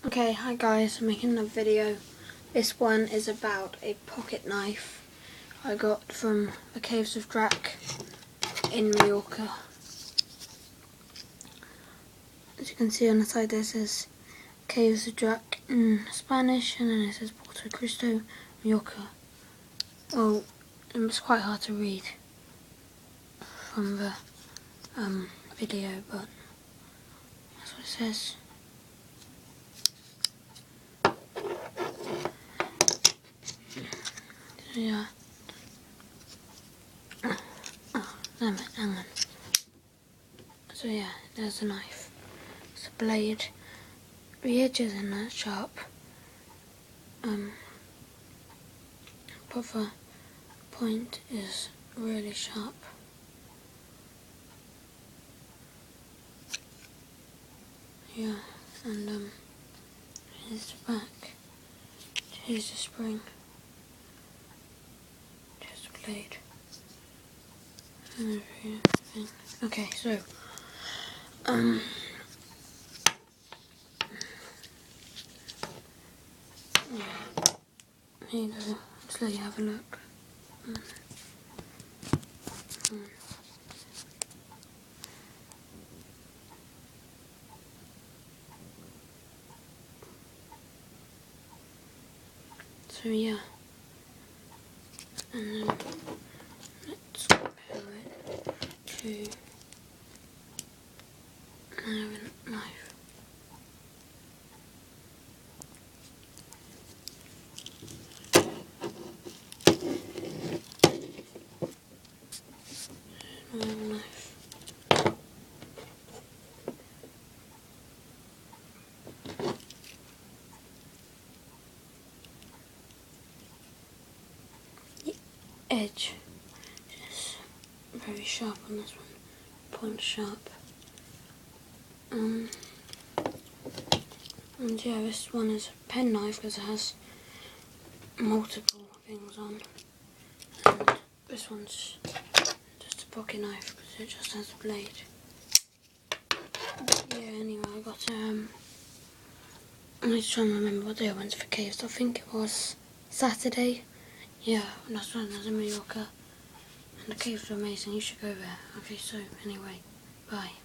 Okay, hi guys, I'm making another video. This one is about a pocket knife I got from the Caves of Drac in Mallorca. As you can see on the side there says Caves of Drac in Spanish, and then it says Puerto Cristo, Mallorca. Well, it was quite hard to read from the video, but that's what it says. So yeah. Oh, damn it, hang on. So yeah, there's a knife. It's a blade. The edges are not sharp. But the point is really sharp. Yeah, and here's the back. Here's the spring. Here's the blade. And everything. Okay, so yeah. Here you go. Just let you have a look. So yeah, and then let's compare it to another knife. Another knife. The edge is very sharp on this one. Point sharp. And yeah, this one is a pen knife because it has multiple things on. And this one's just a pocket knife because it just has a blade. But yeah, anyway, I got I'm just trying to remember what day I went to the caves. I think it was Saturday. Yeah, and that's when I was in Mallorca. And the caves were amazing, you should go there. Okay, so anyway, bye.